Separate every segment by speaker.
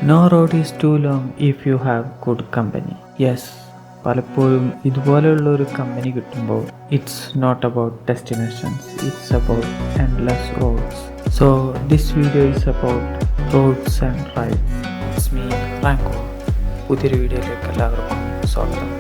Speaker 1: No road is too long if you have good company. Yes, പലപ്പോഴും ഇതുപോലെയുള്ള ഒരു company കിട്ടുമ്പോൾ it's not about destinations, it's about endless roads. So this video is about roads and rides. It's me Franco. പുതിയൊരു വീഡിയോയിലേക്ക് എല്ലാവർക്കും സ്വാഗതം.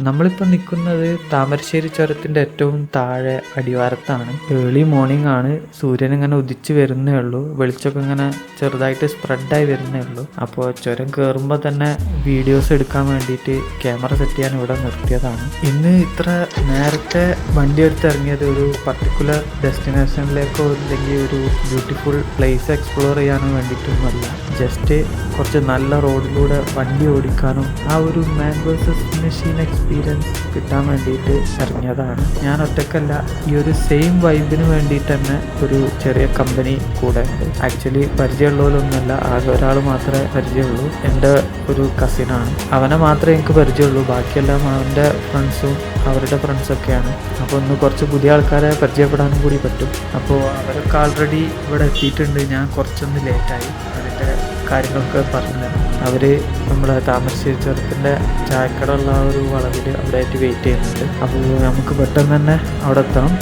Speaker 1: നമ്മളിപ്പോൾ നിൽക്കുന്നത് താമരശ്ശേരി ചുരത്തിൻ്റെ ഏറ്റവും താഴെ അടിവാരത്താണ്. ഏർലി മോർണിംഗ് ആണ്. സൂര്യൻ ഇങ്ങനെ ഉദിച്ച് വരുന്നേ ഉള്ളൂ. വെളിച്ചമൊക്കെ ഇങ്ങനെ ചെറുതായിട്ട് സ്പ്രെഡായി വരുന്നേ ഉള്ളൂ. അപ്പോൾ ചുരം കയറുമ്പോൾ തന്നെ വീഡിയോസ് എടുക്കാൻ വേണ്ടിയിട്ട് ക്യാമറ സെറ്റ് ചെയ്യാൻ ഇവിടെ നിർത്തിയതാണ്. ഇന്ന് ഇത്ര നേരത്തെ വണ്ടി എടുത്തിറങ്ങിയത് ഒരു പർട്ടിക്കുലർ ഡെസ്റ്റിനേഷനിലേക്കോ അല്ലെങ്കിൽ ഒരു ബ്യൂട്ടിഫുൾ പ്ലേസ് എക്സ്പ്ലോർ ചെയ്യാനോ വേണ്ടിയിട്ടൊന്നുമല്ല. ജസ്റ്റ് കുറച്ച് നല്ല റോഡിലൂടെ വണ്ടി ഓടിക്കാനും ആ ഒരു മാൻ വേഴ്സസ് മെഷീൻ എക്സ്പീരിയൻസ് കിട്ടാൻ വേണ്ടിയിട്ട് ഇറങ്ങിയതാണ്. ഞാൻ ഒറ്റക്കല്ല, ഈ ഒരു സെയിം വൈബിന് വേണ്ടിയിട്ട് തന്നെ ഒരു ചെറിയ കമ്പനി കൂടെ ഉണ്ട്. ആക്ച്വലി പരിചയമുള്ളവരൊന്നുമല്ല, ആകെ ഒരാൾ മാത്രമേ പരിചയമുള്ളൂ. എൻ്റെ ഒരു കസിനാണ്. അവനെ മാത്രമേ എനിക്ക് പരിചയമുള്ളൂ. ബാക്കിയെല്ലാം അവൻ്റെ ഫ്രണ്ട്സും അവരുടെ ഫ്രണ്ട്സൊക്കെയാണ്. അപ്പോൾ ഒന്ന് കുറച്ച് പുതിയ ആൾക്കാരെ പരിചയപ്പെടാനും കൂടി പറ്റും. അപ്പോൾ അവരൊക്കെ ആൾറെഡി ഇവിടെ എത്തിയിട്ടുണ്ട്. ഞാൻ കുറച്ചൊന്ന് ലേറ്റായി. അതിൻ്റെ കാര്യങ്ങളൊക്കെ പറഞ്ഞു. അവർ നമ്മുടെ താമരശ്ശേരി ചുരത്തിൻ്റെ ചായക്കട ഉള്ള ആ ഒരു വളവിൽ അവിടെ ആയിട്ട് വെയിറ്റ് ചെയ്യുന്നുണ്ട്. അപ്പോൾ നമുക്ക് പെട്ടെന്ന് തന്നെ അവിടെ എത്തണം.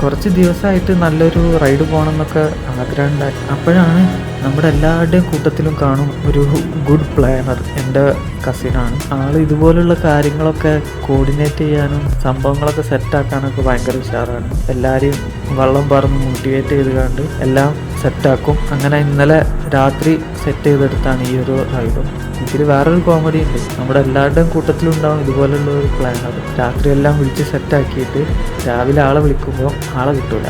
Speaker 1: കുറച്ച് ദിവസമായിട്ട് നല്ലൊരു റൈഡ് പോകണം എന്നൊക്കെ ആഗ്രഹം ഉണ്ടായി. അപ്പോഴാണ് നമ്മുടെ എല്ലാവരുടെയും കൂട്ടത്തിലും കാണും ഒരു ഗുഡ് പ്ലാനർ. എൻ്റെ കസിനാണ്. ആൾ ഇതുപോലുള്ള കാര്യങ്ങളൊക്കെ കോർഡിനേറ്റ് ചെയ്യാനും സംഭവങ്ങളൊക്കെ സെറ്റാക്കാനൊക്കെ ഭയങ്കര ഉഷാറാണ്. എല്ലാവരെയും വള്ളം പറന്ന് മോട്ടിവേറ്റ് ചെയ്ത് കണ്ട് എല്ലാം സെറ്റാക്കും. അങ്ങനെ ഇന്നലെ രാത്രി സെറ്റ് ചെയ്തെടുത്താണ് ഈ ഒരു റൈഡും. ഇതിൽ വേറൊരു കോമഡി ഉണ്ട്. നമ്മുടെ എല്ലാവരുടെയും കൂട്ടത്തിലുണ്ടാവും ഇതുപോലുള്ള ഒരു പ്ലാനർ. രാത്രി എല്ലാം വിളിച്ച് സെറ്റാക്കിയിട്ട് രാവിലെ ആളെ വിളിക്കുമ്പോൾ ആളെ കിട്ടൂല.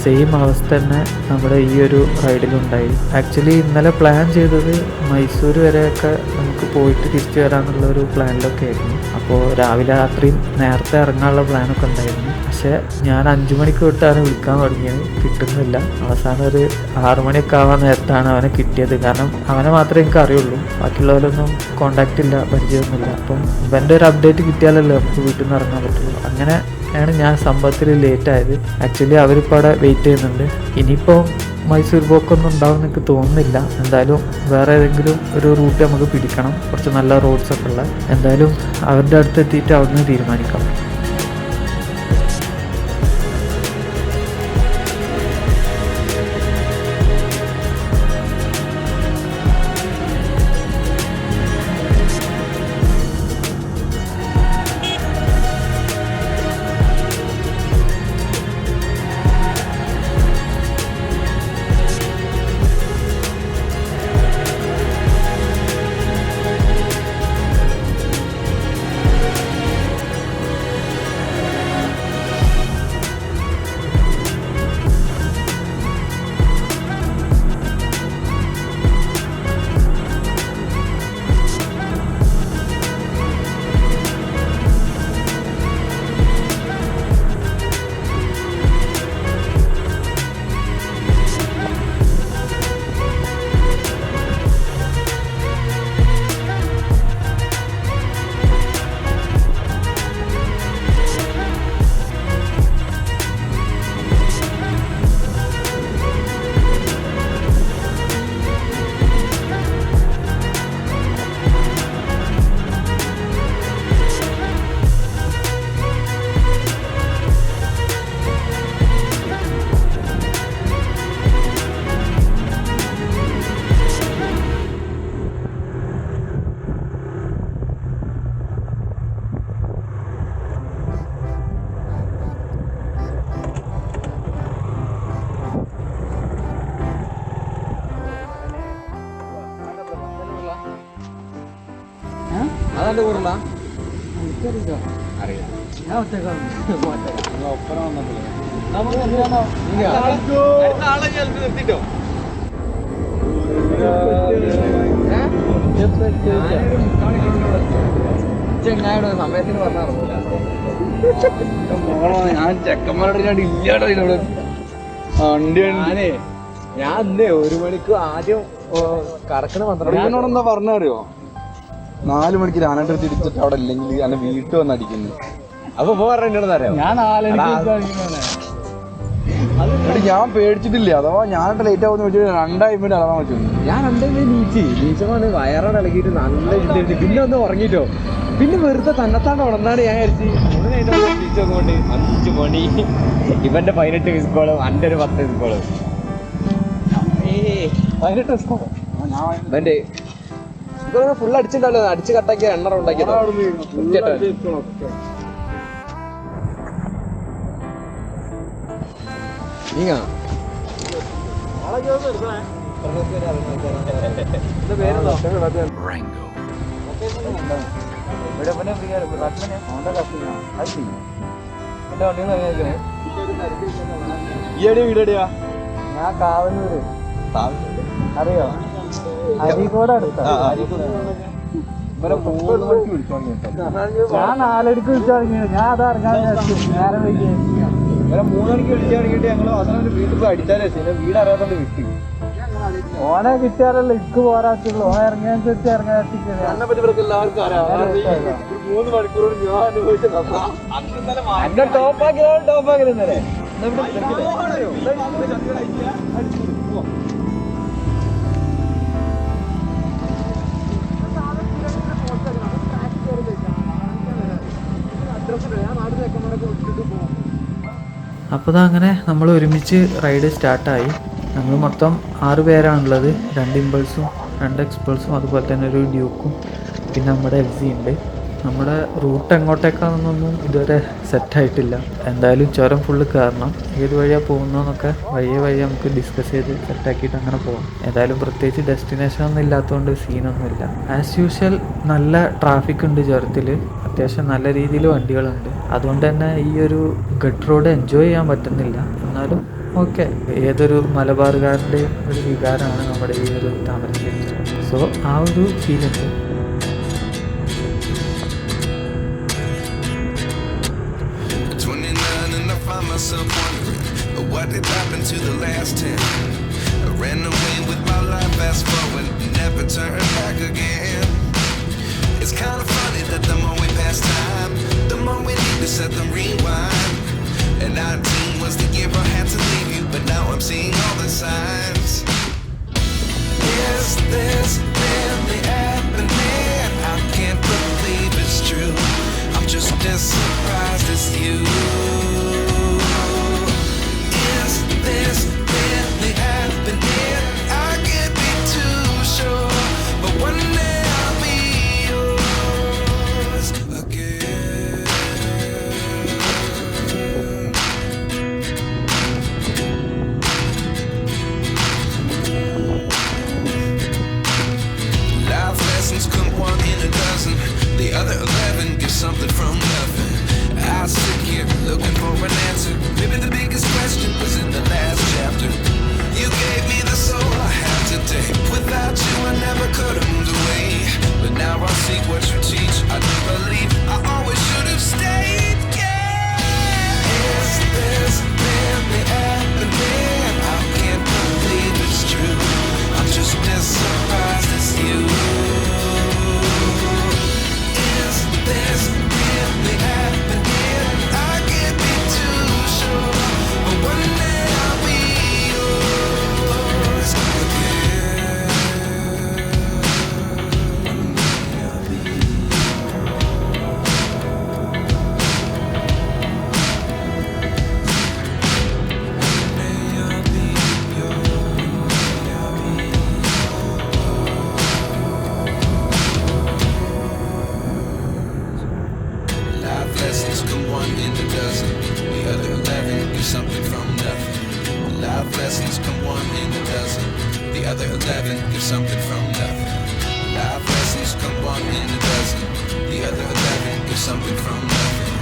Speaker 1: സെയിം അവസ്ഥ തന്നെ നമ്മുടെ ഈ ഒരു റൈഡിലുണ്ടായി. ആക്ച്വലി ഇന്നലെ പ്ലാൻ ചെയ്തത് മൈസൂർ വരെയൊക്കെ നമുക്ക് പോയിട്ട് തിരിച്ചു വരാമെന്നുള്ള ഒരു പ്ലാനിലൊക്കെ ആയിരുന്നു. അപ്പോൾ രാവിലെ രാത്രിയും നേരത്തെ ഇറങ്ങാനുള്ള പ്ലാനൊക്കെ ഉണ്ടായിരുന്നു. പക്ഷേ ഞാൻ 5 മണിക്ക് തൊട്ടാണ് വിളിക്കാൻ തുടങ്ങിയത്. കിട്ടുന്നില്ല. അവസാനം ഒരു 6 മണിയൊക്കെ ആവാൻ നേരത്താണ് അവനെ കിട്ടിയത്. കാരണം അവനെ മാത്രമേ എനിക്ക് അറിയുള്ളൂ. ബാക്കിയുള്ളവരൊന്നും കോണ്ടാക്റ്റ് ഇല്ല, പരിചയമൊന്നുമില്ല. അപ്പം ഇവൻ്റെ ഒരു അപ്ഡേറ്റ് കിട്ടിയാലല്ലേ നമുക്ക് വീട്ടിൽ നിന്ന് ഇറങ്ങാൻ പറ്റുള്ളൂ. അങ്ങനെ ആണ് ഞാൻ സംഭവത്തിൽ ലേറ്റ് ആയത്. ആക്ച്വലി അവരിപ്പോൾ അവിടെ വെയിറ്റ് ചെയ്യുന്നുണ്ട്. ഇനിയിപ്പോൾ മൈസൂർ പോക്കൊന്നും ഉണ്ടാവും എനിക്ക് തോന്നുന്നില്ല. എന്തായാലും വേറെ ഏതെങ്കിലും ഒരു റൂട്ട് നമുക്ക് പിടിക്കണം, കുറച്ച് നല്ല റോഡ്സൊക്കെ ഉള്ള. എന്തായാലും അവരുടെ അടുത്ത് എത്തിയിട്ട് അവിടുന്ന് തീരുമാനിക്കാം.
Speaker 2: അതെന്റെ കൂടെ ചെങ്ങായുടെ സമയത്തിന് പറഞ്ഞില്ല. ഞാൻ ചെക്കന്മാരുടെ ഇല്ലാതെ ഞാൻ 1 മണിക്ക് ആദ്യം കറക്കണ 12
Speaker 3: എന്താ പറഞ്ഞറിയോ, 4 മണിക്ക് ആനട്ട് തിരിച്ചിട്ട് അവിടെ ഇല്ലെങ്കിൽ അല്ല വീട്ടിൽ വന്ന് അടിക്കുന്നു.
Speaker 2: അപ്പൊ പറഞ്ഞറിയാം
Speaker 3: ഞാൻ പേടിച്ചിട്ടില്ല. അഥവാ ഞാനിട്ട് ലേറ്റ് ആവുന്ന വെച്ചാൽ 2 മിനിറ്റ് അളവാൻ വെച്ചു.
Speaker 2: ഞാൻ നീച്ചമാണ് വയറാണ് ഇളകിയിട്ട് നല്ല ഇതായിട്ട് പിന്നെ ഒന്ന് ഉറങ്ങിട്ടോ. പിന്നെ വെറുതെ തന്നെത്താണ്ട് ഉണർന്നാണ് ഞാൻ വിചാരിച്ച് 5 മണി ഇവന്റെ 18 മിസ് കോളും എൻ്റെ ഒരു 10 മിസ് കോളും 18 മിസ് കോളും ഇവന്റെ ഇതൊക്കെ ഫുൾ അടിച്ചിട്ടുണ്ടല്ലോ. അടിച്ച് കട്ടാക്കിയ 8 റൗണ്ടാക്കിയതോ.
Speaker 3: വീടെടിയാ?
Speaker 1: ഞാൻ കാവന്നൂര്. അറിയോ? അരീക്കോട് അടുത്ത. ഞാൻ 4:30 വിളിച്ചു തുടങ്ങിയത്. ഞാൻ അത് ഇറങ്ങാൻ നേരം വൈകി.
Speaker 3: 3 മണിക്ക് വിളിച്ചു തുടങ്ങിയിട്ട് ഞങ്ങൾ അവസാനം വീട്ടിൽ പോയി അടിച്ചാലേ വീട് അറിയാത്തോണ്ട് വിട്ടു.
Speaker 1: ഓനെ കിട്ടിയാലല്ലോ ഇക്ക് പോരാത്തുള്ളൂ. ഓൻ ഇറങ്ങിയനുസരിച്ച് ഇറങ്ങാൻ
Speaker 3: എന്നെ പറ്റി ഇവർക്ക് എല്ലാവർക്കും അറിയാം. 3 മണിക്കൂർ ഞാൻ അനുഭവിച്ചത്
Speaker 2: ടോപ്പാക്കില്ലേ
Speaker 1: അപ്പോൾ അങ്ങനെ നമ്മൾ ഒരുമിച്ച് റൈഡ് സ്റ്റാർട്ടായി. നമ്മൾ മൊത്തം 6 പേരാണുള്ളത്. 2 ഇമ്പൾസും 2 എക്സ്പൾസും അതുപോലെ തന്നെ ഒരു ഡ്യൂക്കും പിന്നെ നമ്മുടെ എഫ് ഉണ്ട്. നമ്മുടെ റൂട്ട് എങ്ങോട്ടേക്കാണെന്നൊന്നും ഇതുവരെ സെറ്റായിട്ടില്ല. എന്തായാലും ചുരം ഫുള്ള് കയറണം. ഏത് വഴിയാണ് പോകുന്നതെന്നൊക്കെ വഴിയെ നമുക്ക് ഡിസ്കസ് ചെയ്ത് സെറ്റാക്കിയിട്ട് അങ്ങനെ പോകാം. ഏതായാലും പ്രത്യേകിച്ച് ഡെസ്റ്റിനേഷൻ ഒന്നും ഇല്ലാത്തതുകൊണ്ട് സീനൊന്നുമില്ല. ആസ് യൂഷ്വൽ നല്ല ട്രാഫിക് ഉണ്ട് ചുരത്തിൽ. അത്യാവശ്യം നല്ല രീതിയിൽ വണ്ടികളുണ്ട്. അതുകൊണ്ട് തന്നെ ഈ ഒരു ഗട്ട് റോഡ് എൻജോയ് ചെയ്യാൻ പറ്റുന്നില്ല. എന്നാലും ഓക്കെ, ഏതൊരു മലബാറുകാരൻ്റെയും ഒരു വികാരമാണ് നമ്മുടെ ഈ ഒരു താമരശ്ശേരി. സോ ആ ഒരു ഫീലുണ്ട്.
Speaker 4: Myself wondering what did happen to the last 10. I ran away with my life, fast forward, never turn back again. It's kind of funny that the more we pass time, the more we need to set them rewind. And 19 was the year I had to leave you, but now I'm seeing all the signs. Is this really happening? I can't believe it's true. I'm just as surprised as you. This really happening? I can't be too sure, but one day I'll be yours again. Life lessons come 1 in a dozen. The other 11 get something from nothing. I sit here looking for an answer. Maybe the biggest question was in the last chapter. You gave me the soul I have today. Without you I never could have moved away. But now I see what you teach. I do believe I always should have stayed. Yeah. Is this really happening? I can't believe it's true. I'm just as surprised as you. Is this really happening? I can't be too sure, but one day I'll be yours again. Life lessons come 1 in a dozen. The other 11 get something from nothing. Life lessons come 1 in a dozen. The other 11 get something from nothing. Life lessons come 1 in a dozen. The other 11 get something from nothing.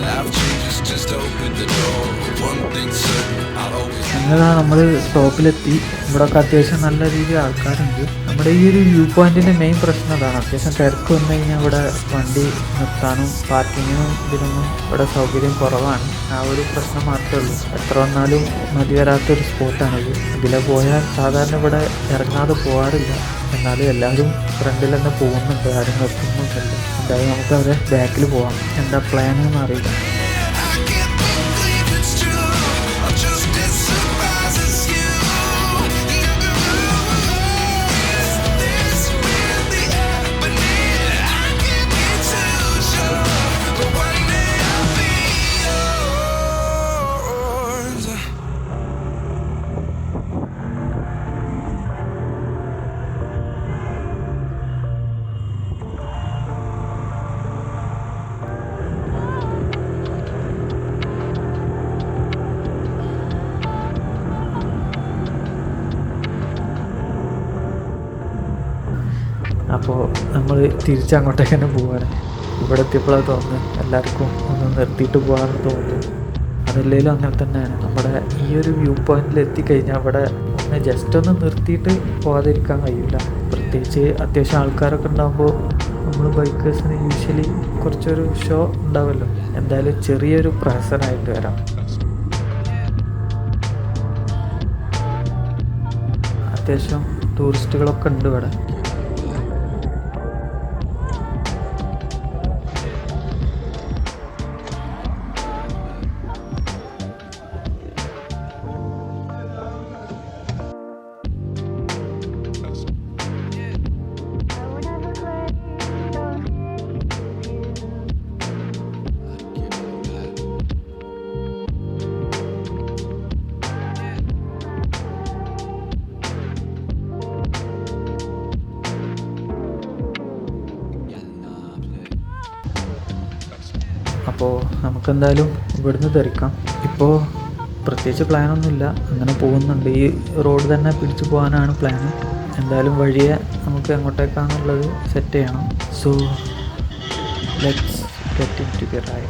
Speaker 4: Life changes just open the door. One thing's certain, I'll always.
Speaker 1: അങ്ങനെ നമ്മൾ സ്റ്റോപ്പിലെത്തി. ഇവിടെയൊക്കെ അത്യാവശ്യം നല്ല രീതിയിൽ ആൾക്കാരുണ്ട്. നമ്മുടെ ഈ ഒരു വ്യൂ പോയിന്റിൻ്റെ മെയിൻ പ്രശ്നം അതാണ്. അത്യാവശ്യം തിരക്ക് വന്നു കഴിഞ്ഞാൽ ഇവിടെ വണ്ടി നിർത്താനും പാർക്കിങ്ങിനും ഇതിനൊന്നും ഇവിടെ സൗകര്യം കുറവാണ്. ആ ഒരു പ്രശ്നം മാത്രമേ ഉള്ളൂ. എത്ര വന്നാലും മതി വരാത്തൊരു സ്പോട്ടാണിത്. ഇതിലെ പോയാൽ സാധാരണ ഇവിടെ ഇറങ്ങാതെ പോകാറില്ല. എന്നാലും എല്ലാവരും ഫ്രണ്ടിൽ തന്നെ പോകുന്നുണ്ട്, ആരും നിർത്തുന്നുണ്ടല്ലോ. എന്തായാലും നമുക്ക് അവരെ ബാക്കിൽ പോകാം. എന്താ പ്ലാൻ എന്ന് അറിയില്ല. അപ്പോൾ നമ്മൾ തിരിച്ചങ്ങോട്ടേക്ക് തന്നെ പോവാണ്. ഇവിടെ എത്തിയപ്പോഴാണ് തോന്നുന്നത് എല്ലാവർക്കും ഒന്ന് നിർത്തിയിട്ട് പോകാമെന്ന് തോന്നുന്നു. അതല്ലെങ്കിലും അങ്ങനെ തന്നെയാണ്. നമ്മുടെ ഈ ഒരു വ്യൂ പോയിന്റിൽ എത്തിക്കഴിഞ്ഞാൽ അവിടെ ഒന്ന് ജസ്റ്റ് ഒന്ന് നിർത്തിയിട്ട് പോകാതിരിക്കാൻ കഴിയില്ല. പ്രത്യേകിച്ച് അത്യാവശ്യം ആൾക്കാരൊക്കെ ഉണ്ടാകുമ്പോൾ നമ്മൾ ബൈക്കേഴ്സിന് യൂഷ്വലി കുറച്ചൊരു ഷോ ഉണ്ടാവുമല്ലോ. എന്തായാലും ചെറിയൊരു പ്രഹസനമായിട്ട് വരാം. അത്യാവശ്യം ടൂറിസ്റ്റുകളൊക്കെ ഉണ്ട് ഇവിടെ. അപ്പോൾ നമുക്കെന്തായാലും ഇവിടുന്ന് തിരക്കാം. ഇപ്പോൾ പ്രത്യേകിച്ച് പ്ലാനൊന്നുമില്ല, അങ്ങനെ പോകുന്നുണ്ട്. ഈ റോഡ് തന്നെ പിടിച്ചു പോകാനാണ് പ്ലാന്. എന്തായാലും വഴിയെ നമുക്ക് എങ്ങോട്ടേക്കാണെന്നുള്ളത് സെറ്റ് ചെയ്യണം. So let's get into the ride.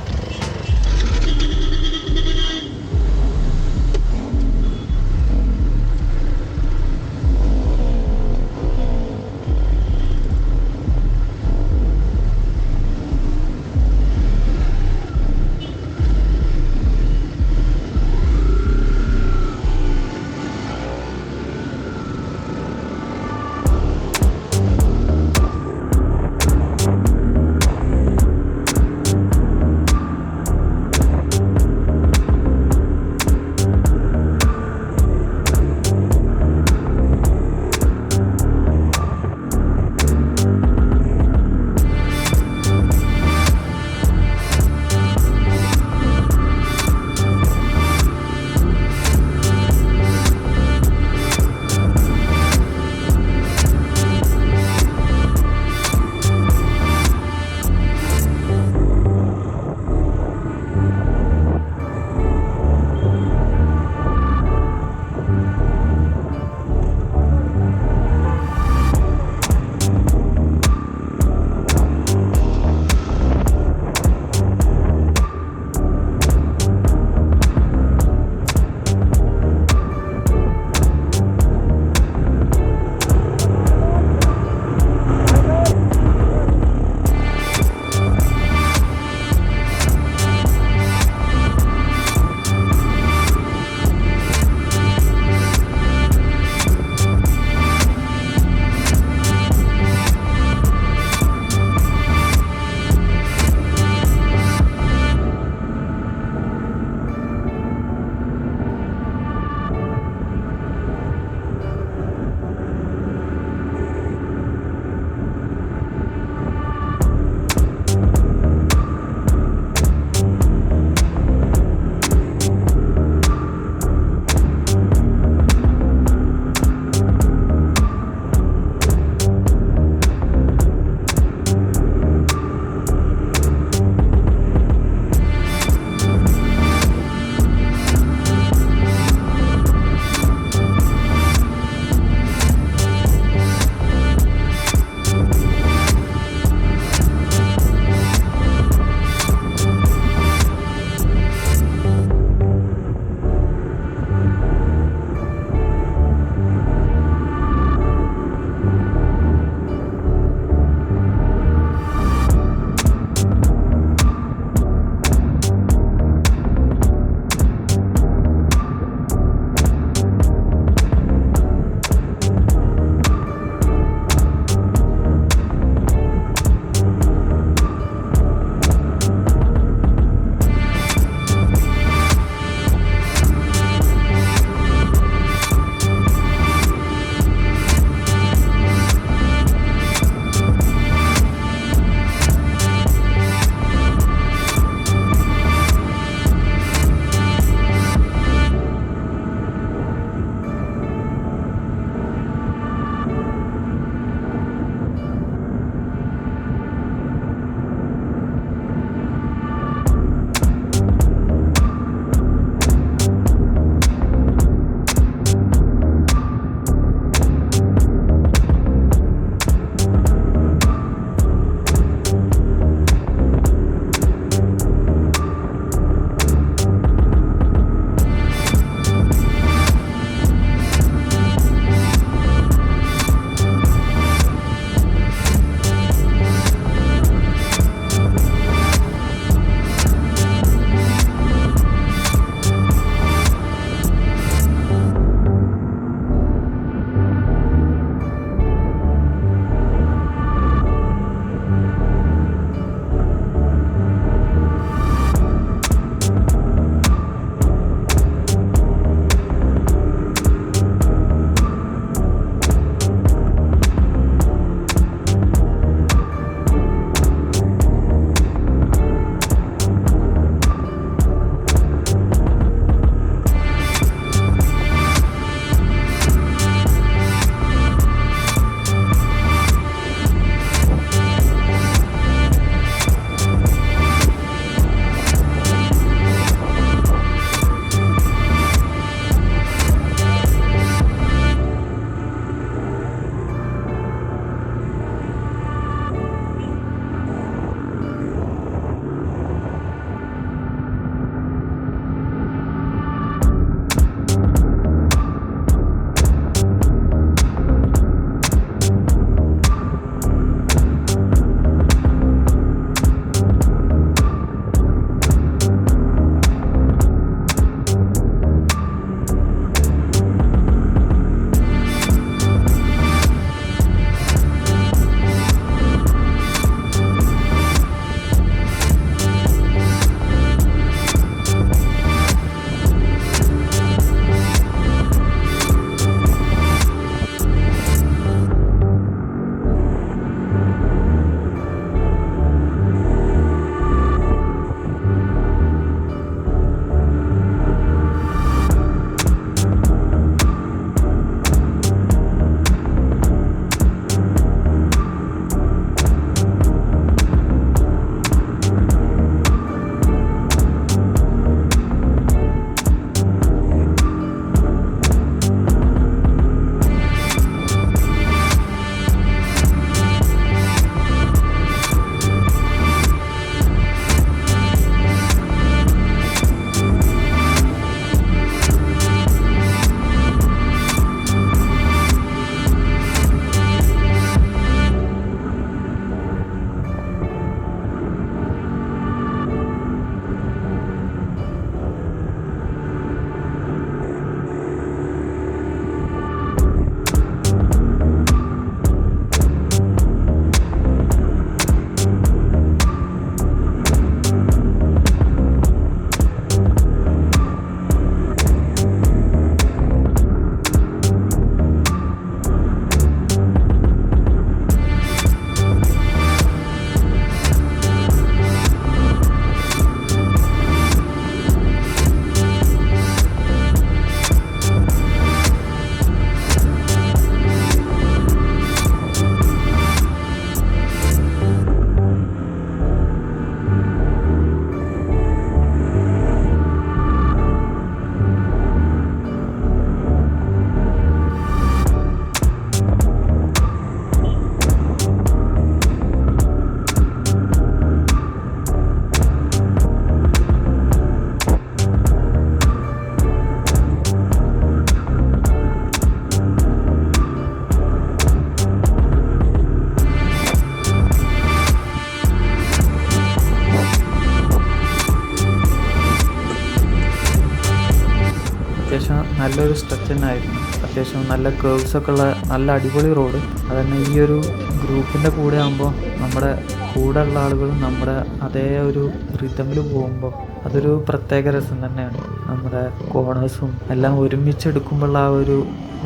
Speaker 1: നല്ലൊരു സ്ട്രെച്ച് തന്നെ ആയിരുന്നു. അത്യാവശ്യം നല്ല കേർവ്സൊക്കെ ഉള്ള നല്ല അടിപൊളി റോഡ്. അതന്നെ ഈ ഒരു ഗ്രൂപ്പിൻ്റെ കൂടെ ആകുമ്പോൾ നമ്മുടെ കൂടെ ഉള്ള ആളുകളും നമ്മുടെ അതേ ഒരു റിതമിൽ പോകുമ്പോൾ അതൊരു പ്രത്യേക രസം തന്നെയാണ്. നമ്മുടെ കോണേഴ്സും എല്ലാം ഒരുമിച്ചെടുക്കുമ്പോഴുള്ള ആ ഒരു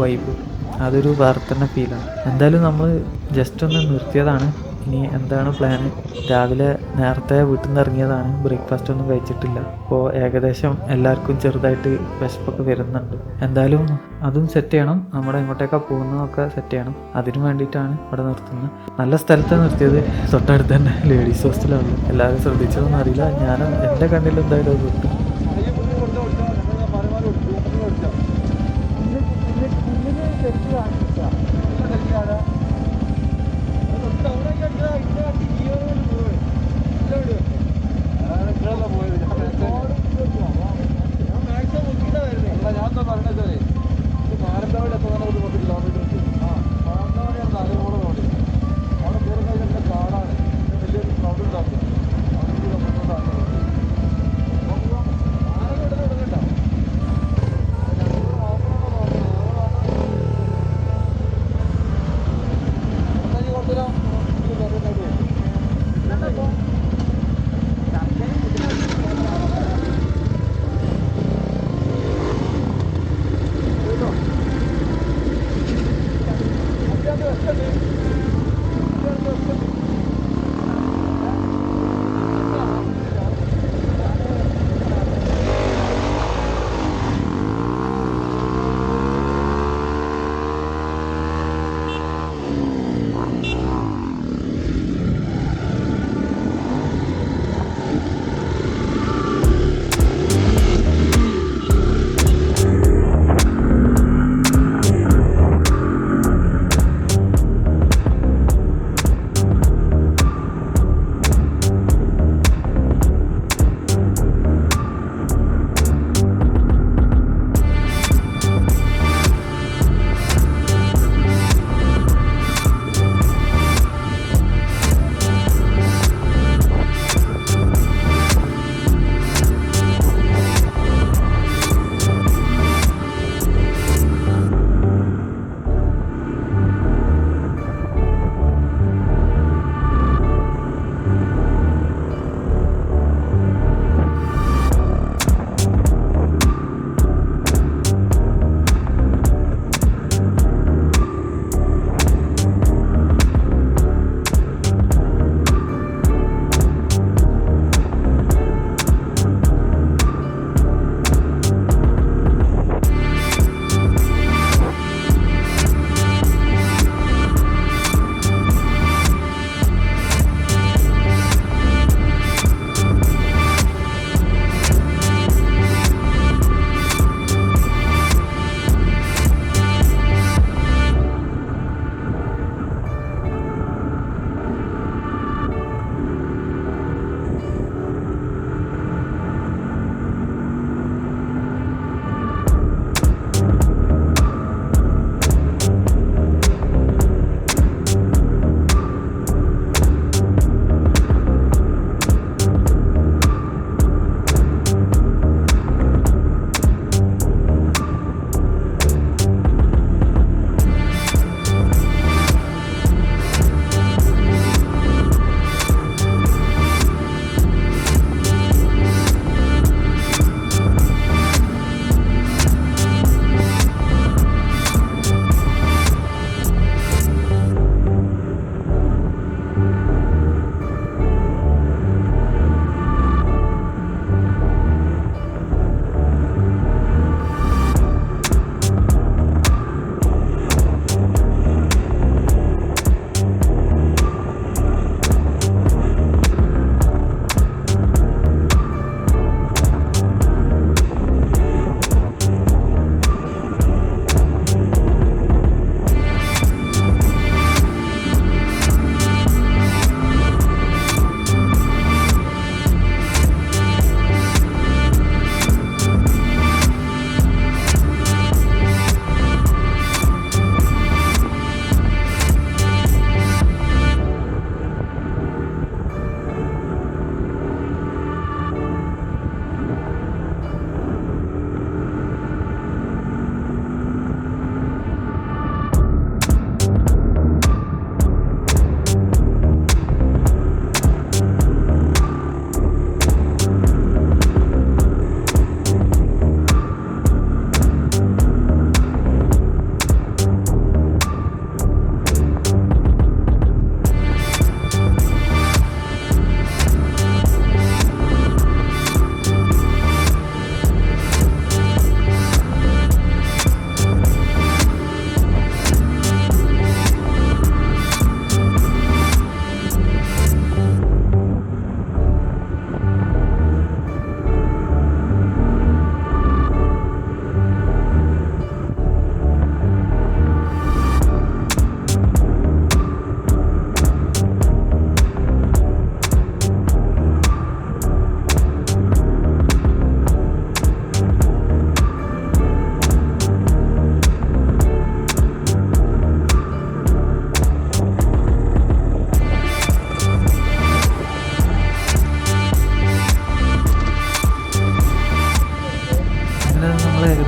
Speaker 1: വൈബ് അതൊരു വേറെ തന്നെ ഫീലാണ്. എന്തായാലും നമ്മൾ ജസ്റ്റ് ഒന്ന് നിർത്തിയതാണ്. ഇനി എന്താണ് പ്ലാന്? രാവിലെ നേരത്തെ വീട്ടിൽ നിന്ന് ഇറങ്ങിയതാണ്, ബ്രേക്ക്ഫാസ്റ്റ് ഒന്നും കഴിച്ചിട്ടില്ല. അപ്പോൾ ഏകദേശം എല്ലാവർക്കും ചെറുതായിട്ട് വിശപ്പൊക്കെ വരുന്നുണ്ട്. എന്തായാലും അതും സെറ്റ് ചെയ്യണം, നമ്മുടെ എങ്ങോട്ടേക്കാണ് പോകുന്നതൊക്കെ സെറ്റ് ചെയ്യണം. അതിന് വേണ്ടിയിട്ടാണ് ഇവിടെ നിർത്തുന്നത്. നല്ല സ്ഥലത്താണ് നിർത്തിയത്, തൊട്ടടുത്ത് തന്നെ ലേഡീസ് ഹോസ്റ്റലാണ്. എല്ലാവരും ശ്രദ്ധിച്ചതൊന്നും അറിയില്ല, ഞാനും എൻ്റെ കണ്ണിൽ എന്തായാലും അത് കിട്ടും.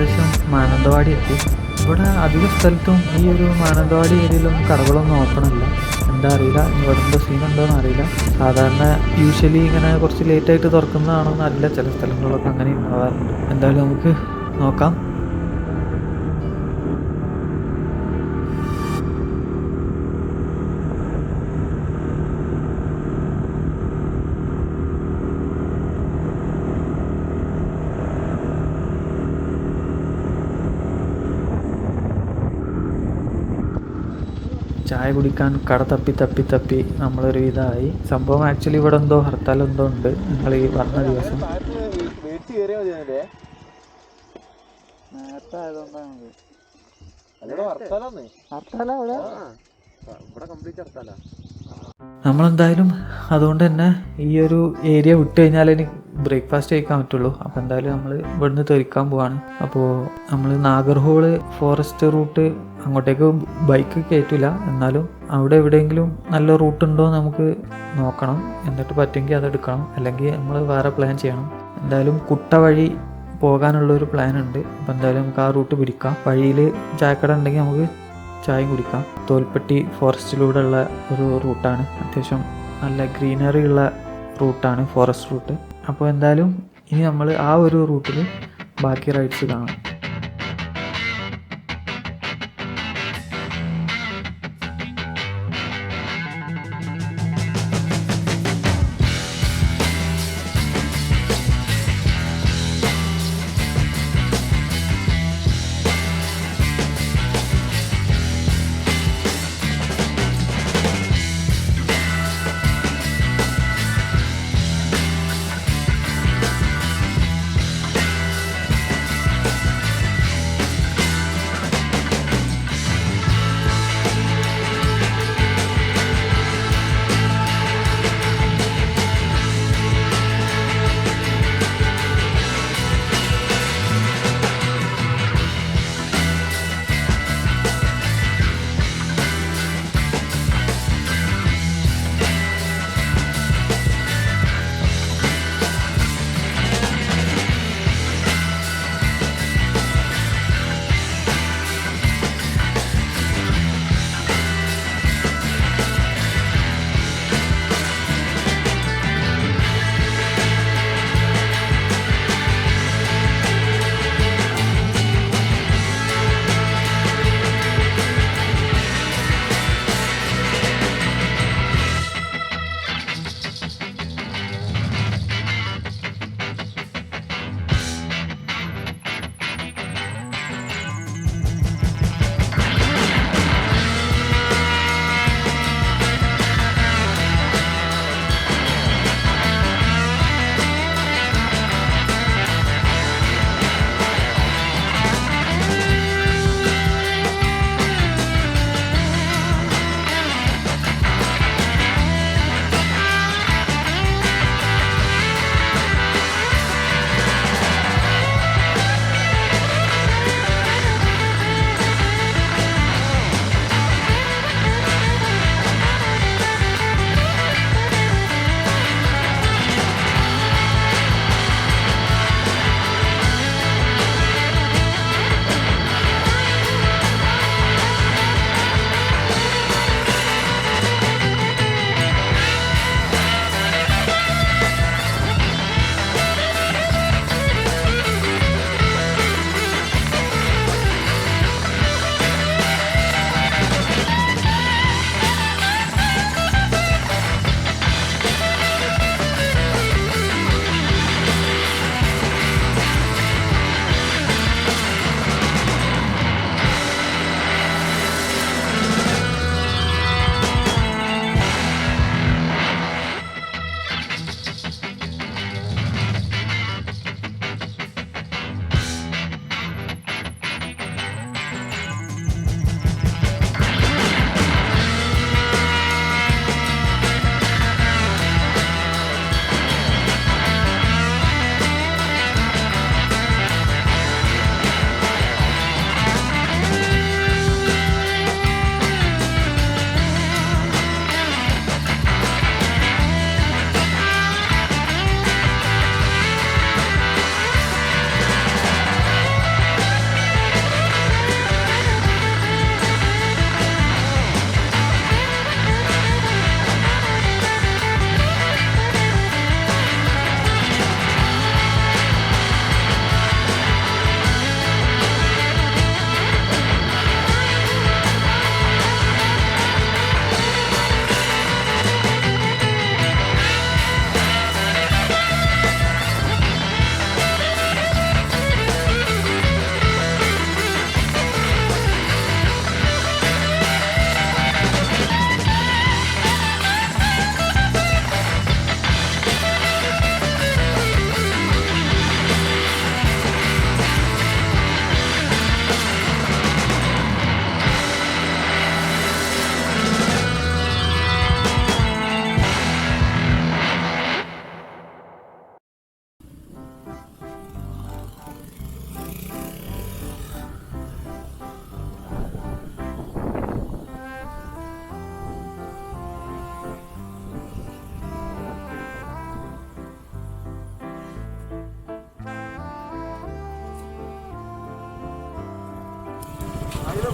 Speaker 1: ഏകദേശം മാനന്തവാടി എത്തി. ഇവിടെ അധിക സ്ഥലത്തും ഈ ഒരു മാനന്തവാടി ഏരിയയിലൊന്നും കടകളൊന്നും ഓപ്പൺ അല്ല. എന്താ അറിയില്ല, ഇവിടെ എന്തോ സീനുണ്ടോയെന്ന് അറിയില്ല. സാധാരണ യൂഷ്വലി ഇങ്ങനെ കുറച്ച് ലേറ്റായിട്ട് തുറക്കുന്നതാണോ എന്നറിയില്ല, ചില സ്ഥലങ്ങളിലൊക്കെ അങ്ങനെ ഉണ്ടാവാറുണ്ട്. എന്തായാലും നമുക്ക് നോക്കാം. ചായ കുടിക്കാൻ കട തപ്പി നമ്മളൊരു ഇതായി. സംഭവം ആക്ച്വലി ഇവിടെ എന്തോ ഹർത്താൽ എന്തോ ഉണ്ട് നിങ്ങൾ ഈ പറഞ്ഞ ദിവസം.
Speaker 3: മേടിച്ച് കയറിയാൽ മതി. നേരത്തെ ആയതുകൊണ്ടാണ് ഹർത്താലാ ഇവിടെ കംപ്ലീറ്റ് ഹർത്താലാ.
Speaker 1: നമ്മളെന്തായാലും അതുകൊണ്ട് തന്നെ ഈ ഒരു ഏരിയ വിട്ട് കഴിഞ്ഞാൽ എനിക്ക് ബ്രേക്ക്ഫാസ്റ്റ് കഴിക്കാൻ പറ്റുള്ളൂ. അപ്പോൾ എന്തായാലും നമ്മൾ ഇവിടുന്ന് തെറിക്കാൻ പോവാണ്. അപ്പോൾ നമ്മൾ നാഗർഹോള് ഫോറസ്റ്റ് റൂട്ട് അങ്ങോട്ടേക്ക് ബൈക്ക് കയറ്റില്ല, എന്നാലും അവിടെ എവിടെയെങ്കിലും നല്ല റൂട്ട് ഉണ്ടോ നമുക്ക് നോക്കണം. എന്നിട്ട് പറ്റുമെങ്കിൽ അതെടുക്കണം, അല്ലെങ്കിൽ നമ്മൾ വേറെ പ്ലാൻ ചെയ്യണം. എന്തായാലും കുട്ട വഴി പോകാനുള്ളൊരു പ്ലാൻ ഉണ്ട്. അപ്പോൾ എന്തായാലും നമുക്ക് ആ റൂട്ട് പിടിക്കാം. വഴിയിൽ ചായക്കട ഉണ്ടെങ്കിൽ നമുക്ക് ചായയും കുടിക്കാം. തോൽപ്പെട്ടി ഫോറസ്റ്റിലൂടെ ഉള്ള ഒരു റൂട്ടാണ്, അത്യാവശ്യം നല്ല ഗ്രീനറി ഉള്ള റൂട്ടാണ്, ഫോറസ്റ്റ് റൂട്ട്. അപ്പോൾ എന്തായാലും ഇനി നമ്മൾ ആ ഒരു റൂട്ടിൽ ബാക്കി റൈഡ്സ് കാണാം.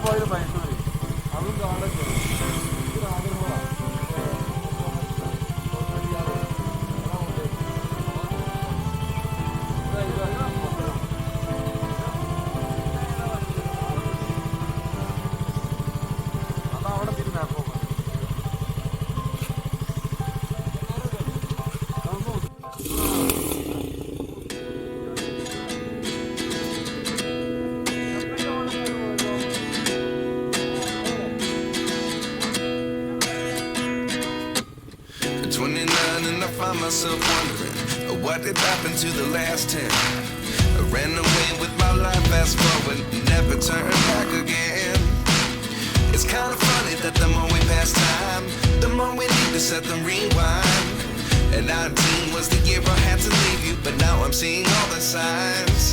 Speaker 3: പോയത് മൈസൂര് അതും കാണുന്നത് അതവിടെ തിരിഞ്ഞാക്കോ
Speaker 4: And I find myself wondering what did happen to the last 10. I ran away with my life, fast forward, never turn back again. It's kind of funny that the more we pass time, the more we need to set them rewind. And 19 was the year I had to leave you, but now I'm seeing all the signs.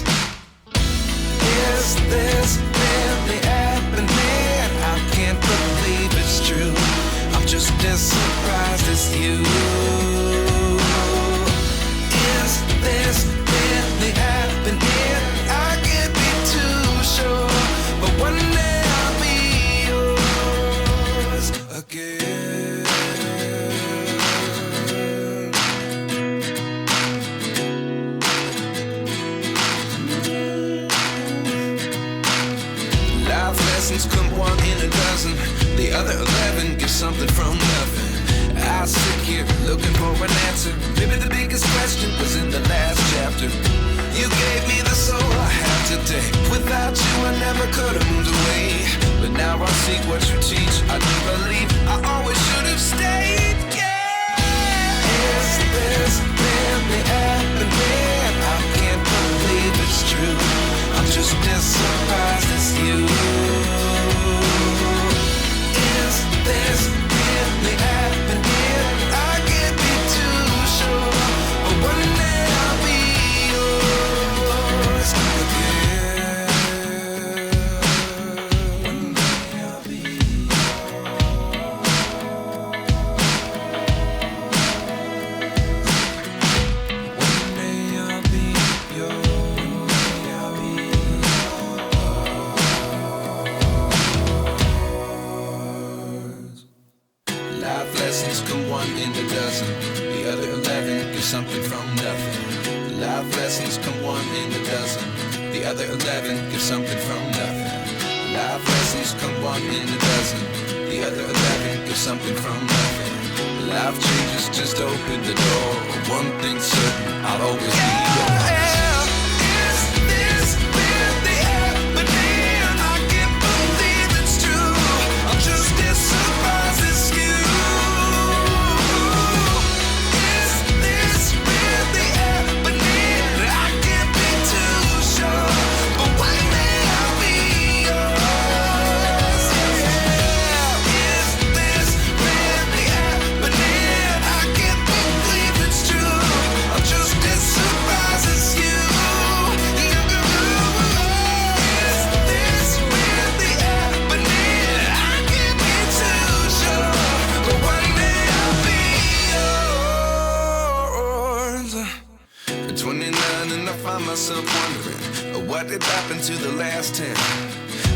Speaker 4: Is this really happening? I can't believe it's true. I'm just as surprised as you. Is this really happening? I can't be too sure, but one day I'll be yours again. Life lessons come one in a dozen. The other 11 get something from nothing. I sit here looking for an answer. Maybe the biggest question was in the last chapter. You gave me the soul I have today. Without you I never could have moved away. But now I see what you teach. I do believe I always should have stayed. Yeah. Is this really happening? I can't believe it's true. I'm just as surprised as you. Is this really happening? I can't be too sure, but one day I'll be yours again. One day I'll be yours. One day I'll be yours. I'll be yours. Life lessons come one in a dozen. The other 11 get something from nothing. Life lessons come one in a dozen. The other 11 get something from nothing. Life lessons come one in a dozen. The other 11 get something from nothing. Life changes just open the door. One thing's certain, I'll always be yours. Is this really happening? I can't believe it's true. I'm just as surprised as you. Is this really happening? I can't be too sure, but one day I'll be yours. Yeah. Is this really happening? I can't believe it's true. I'm just as surprised as you. Is this really happening? I can't be too sure, but one day I'll be yours. At 29 and I find myself wondering what did happen to the last 10.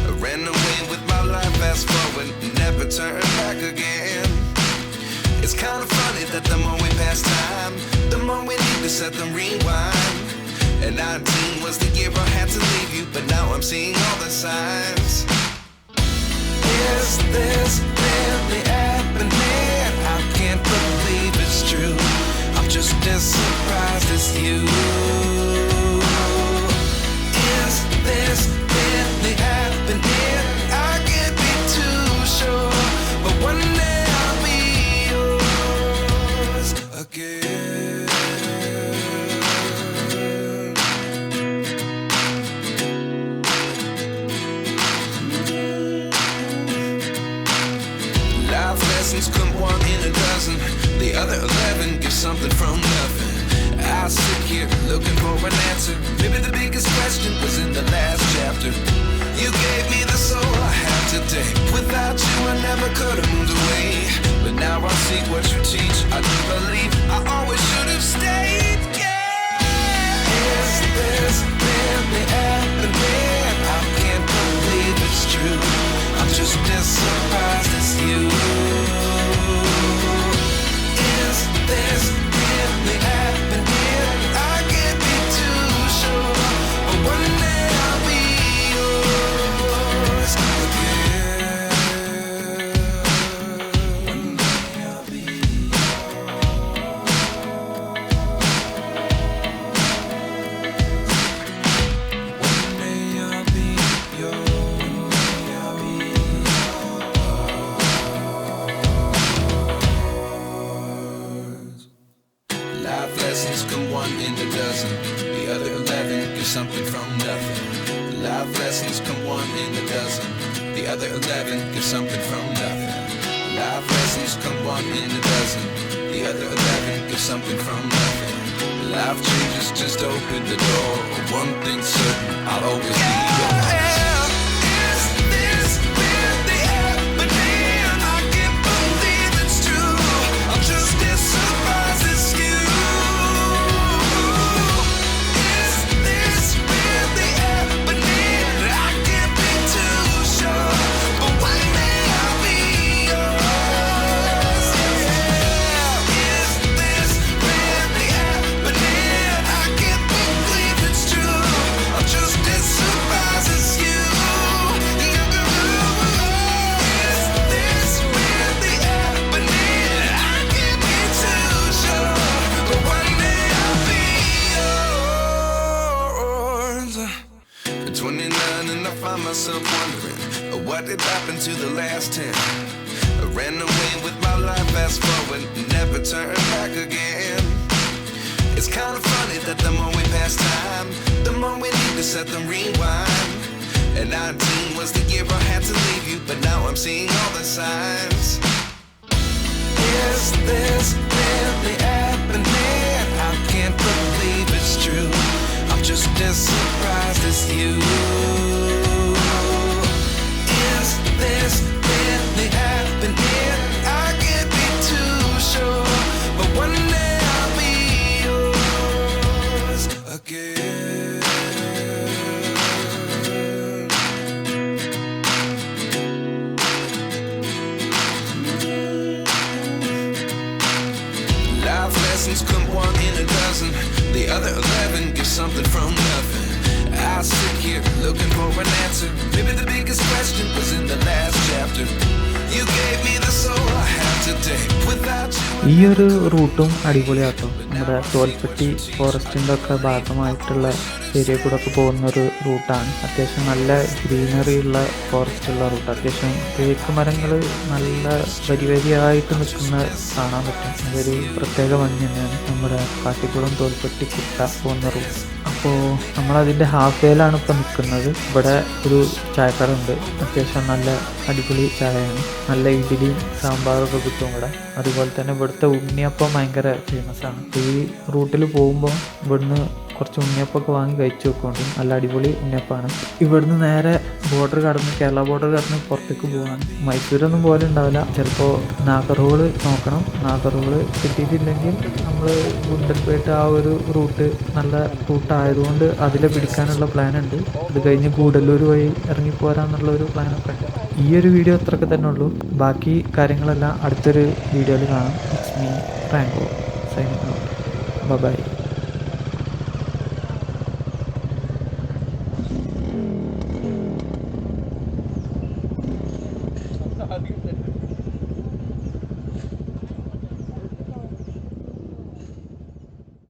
Speaker 4: I ran away with my life, fast forward, never turn back again. It's kind of funny that the more we pass time, the more we need to set them rewind. And 19 was the year I had to leave you, but now I'm seeing all the signs. Is this really happening? I can't believe it's true. I'm just as surprised as you. Is this really happening? I can't be too sure, but one day I'll be yours again. Life lessons come one in a dozen. The other 11 get something from nothing. I sit here looking for an answer. Maybe the biggest question was in the last chapter. You gave me the soul I have today. Without you I never could have moved away. But now I see what you teach. I do believe I always should have stayed. Yeah. Is this really happening? I can't believe it's true. a dozen. The other 11 get something from nothing. Life lessons come one in a dozen. The other 11 get something from nothing. Life lessons come one in a dozen. The other 11 get something from nothing. Life changes, just open the door. One thing's certain, I'll always be yours. Myself wondering what did happen to the last 10. I ran away with my life, fast forward, never turn back again. It's kind of funny that the more we pass time, the more we need to set them rewind. And 19 was the year I had to leave you, but now I'm seeing all the signs. Is this really happening? I can't believe it's true. I'm just as surprised as you. This really happening? I can't be too sure, but one day I'll be yours again. Life lessons come one in a dozen. The other 11 get something from nothing. I sit here looking for an answer. Maybe the biggest question was in the last chapter. You gave me the soul I have today. Without you.
Speaker 1: ഈ ഒരു റൂട്ടും അടിപൊളിയാട്ടോ. നമ്മുടെ തോൽപ്പെട്ടി ഫോറസ്റ്റിൻ്റെ ഒക്കെ ഭാഗമായിട്ടുള്ള area കൂടെ ഒക്കെ പോകുന്നൊരു റൂട്ടാണ്. അത്യാവശ്യം നല്ല ഗ്രീനറി ഉള്ള ഫോറസ്റ്റ് ഉള്ള റൂട്ട്. അത്യാവശ്യം തേക്ക് മരങ്ങൾ നല്ല വരിയായിട്ട് നിൽക്കുന്ന കാണാൻ പറ്റും. അതൊരു പ്രത്യേക ഭംഗി തന്നെയാണ് നമ്മുടെ കാട്ടിക്കുളം തോൽപ്പെട്ടി കുട്ട പോകുന്ന റൂട്ട്. അപ്പോൾ നമ്മളതിൻ്റെ ഹാഫ് വേയിലാണ് ഇപ്പോൾ നിൽക്കുന്നത്. ഇവിടെ ഒരു ചായക്കടയുണ്ട്. അത്യാവശ്യം നല്ല അടിപൊളി ചായയാണ്. നല്ല ഇഡ്ഡലിയും സാമ്പാറൊക്കെ കിട്ടും ഇവിടെ. അതുപോലെ തന്നെ ഇവിടുത്തെ ഉണ്ണിയപ്പം ഭയങ്കര ഫേമസ് ആണ്. ഈ റൂട്ടിൽ പോകുമ്പോൾ ഇവിടുന്ന് കുറച്ച് ഉണ്ണിയപ്പമൊക്കെ വാങ്ങി കഴിച്ചു വെക്കുന്നുണ്ട്. നല്ല അടിപൊളി ഉണ്ണിയപ്പമാണ്. ഇവിടുന്ന് നേരെ ബോർഡർ കടന്ന് കേരള ബോർഡർ കടന്ന് പുറത്തേക്ക് പോകാണ്. മൈസൂരൊന്നും പോലെ ഉണ്ടാവില്ല. ചിലപ്പോൾ നാഗർഹോള് നോക്കണം. നാഗർഹോള് കിട്ടിയിട്ടില്ലെങ്കിൽ നമ്മൾ ഗുണ്ടൽപേട്ട് ആ ഒരു റൂട്ട് നല്ല റൂട്ടായതുകൊണ്ട് അതിലെ പിടിക്കാനുള്ള പ്ലാനുണ്ട്. അത് കഴിഞ്ഞ് ഗൂഡല്ലൂർ വഴി ഇറങ്ങിപ്പോരാന്നുള്ളൊരു പ്ലാനൊക്കെ ഉണ്ട്. ഈ ഒരു വീഡിയോ അത്രയൊക്കെ തന്നെ ഉള്ളൂ. ബാക്കി കാര്യങ്ങളെല്ലാം അടുത്തൊരു വീഡിയോയിൽ കാണാം. ഇറ്റ്സ് മീ റാങ്കോ signing out. Bye.
Speaker 3: Thank you.